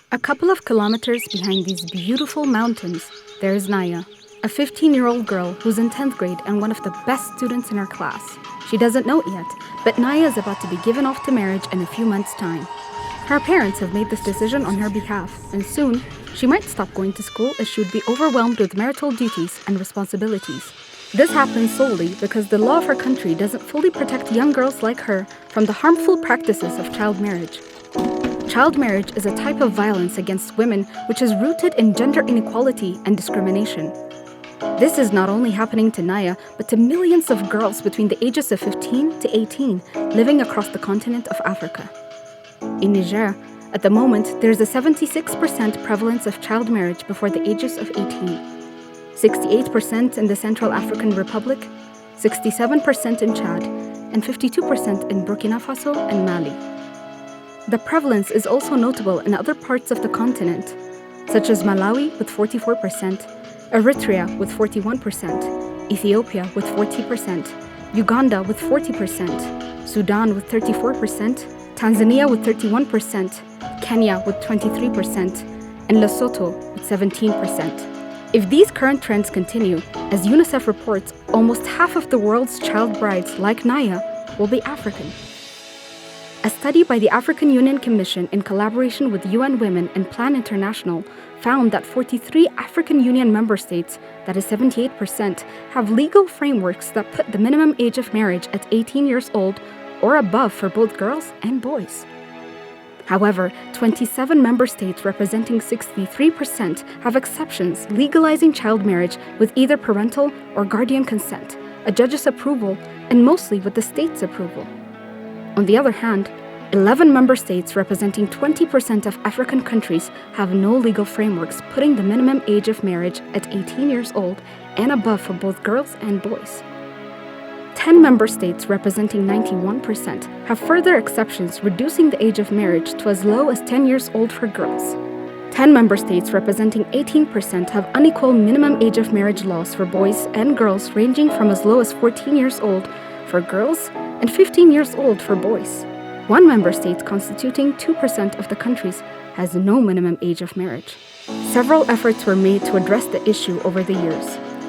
A couple of kilometers behind these beautiful mountains, there is Naya, a 15-year-old girl who's in 10th grade and one of the best students in her class. She doesn't know it yet, but Naya is about to be given off to marriage in a few months' time. Her parents have made this decision on her behalf, and soon, she might stop going to school as she would be overwhelmed with marital duties and responsibilities. This happens solely because the law of her country doesn't fully protect young girls like her from the harmful practices of child marriage. Child marriage is a type of violence against women which is rooted in gender inequality and discrimination. This is not only happening to Naya, but to millions of girls between the ages of 15 to 18 living across the continent of Africa. In Niger, at the moment, there is a 76% prevalence of child marriage before the ages of 18, 68% in the Central African Republic, 67% in Chad, and 52% in Burkina Faso and Mali. The prevalence is also notable in other parts of the continent, such as Malawi with 44%, Eritrea with 41%, Ethiopia with 40%, Uganda with 40%, Sudan with 34%, Tanzania with 31%, Kenya with 23%, and Lesotho with 17%. If these current trends continue, as UNICEF reports, almost half of the world's child brides, like Naya, will be African. A study by the African Union Commission in collaboration with UN Women and Plan International found that 43 African Union member states, that is 78%, have legal frameworks that put the minimum age of marriage at 18 years old or above for both girls and boys. However, 27 member states representing 63% have exceptions legalizing child marriage with either parental or guardian consent, a judge's approval, and mostly with the state's approval. On the other hand, 11 member states representing 20% of African countries have no legal frameworks putting the minimum age of marriage at 18 years old and above for both girls and boys. 10 member states representing 91% have further exceptions reducing the age of marriage to as low as 10 years old for girls. 10 member states representing 18% have unequal minimum age of marriage laws for boys and girls ranging from as low as 14 years old for girls and 15 years old for boys. One member state, constituting 2% of the countries, has no minimum age of marriage. Several efforts were made to address the issue over the years.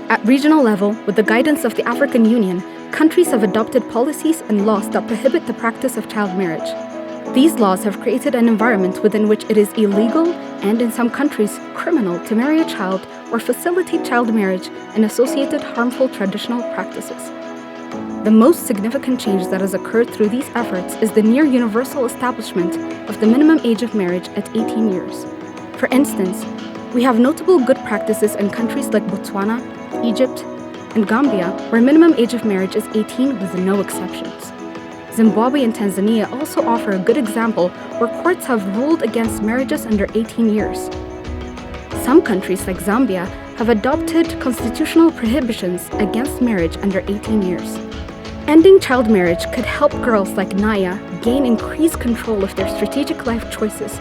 At regional level, with the guidance of the African Union, countries have adopted policies and laws that prohibit the practice of child marriage. These laws have created an environment within which it is illegal and, in some countries, criminal to marry a child or facilitate child marriage and associated harmful traditional practices. The most significant change that has occurred through these efforts is the near universal establishment of the minimum age of marriage at 18 years. For instance, we have notable good practices in countries like Botswana, Egypt, and Gambia, where minimum age of marriage is 18 with no exceptions. Zimbabwe and Tanzania also offer a good example where courts have ruled against marriages under 18 years. Some countries like Zambia have adopted constitutional prohibitions against marriage under 18 years. Ending child marriage could help girls like Naya gain increased control of their strategic life choices,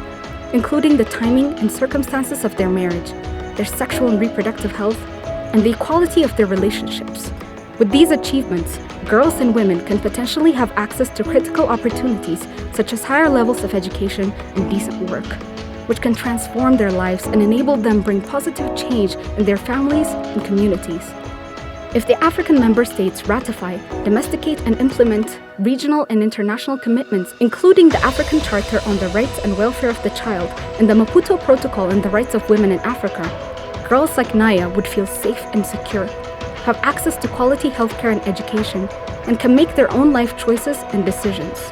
including the timing and circumstances of their marriage, their sexual and reproductive health, and the equality of their relationships. With these achievements, girls and women can potentially have access to critical opportunities such as higher levels of education and decent work, which can transform their lives and enable them bring positive change in their families and communities. If the African member states ratify, domesticate, and implement regional and international commitments, including the African Charter on the Rights and Welfare of the Child and the Maputo Protocol on the Rights of Women in Africa, girls like Naya would feel safe and secure, have access to quality healthcare and education, and can make their own life choices and decisions.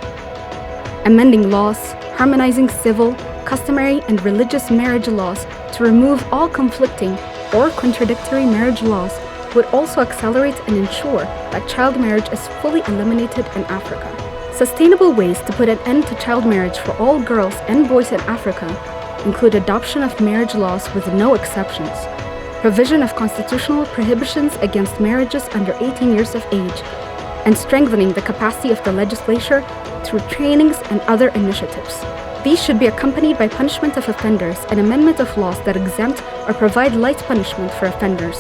Amending laws, harmonizing civil, customary, and religious marriage laws to remove all conflicting or contradictory marriage laws would also accelerate and ensure that child marriage is fully eliminated in Africa. Sustainable ways to put an end to child marriage for all girls and boys in Africa include adoption of marriage laws with no exceptions, provision of constitutional prohibitions against marriages under 18 years of age, and strengthening the capacity of the legislature through trainings and other initiatives. These should be accompanied by punishment of offenders and amendment of laws that exempt or provide light punishment for offenders.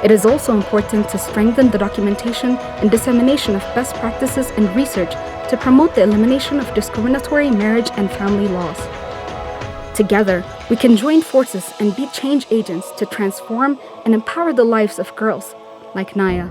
It is also important to strengthen the documentation and dissemination of best practices and research to promote the elimination of discriminatory marriage and family laws. Together, we can join forces and be change agents to transform and empower the lives of girls like Naya.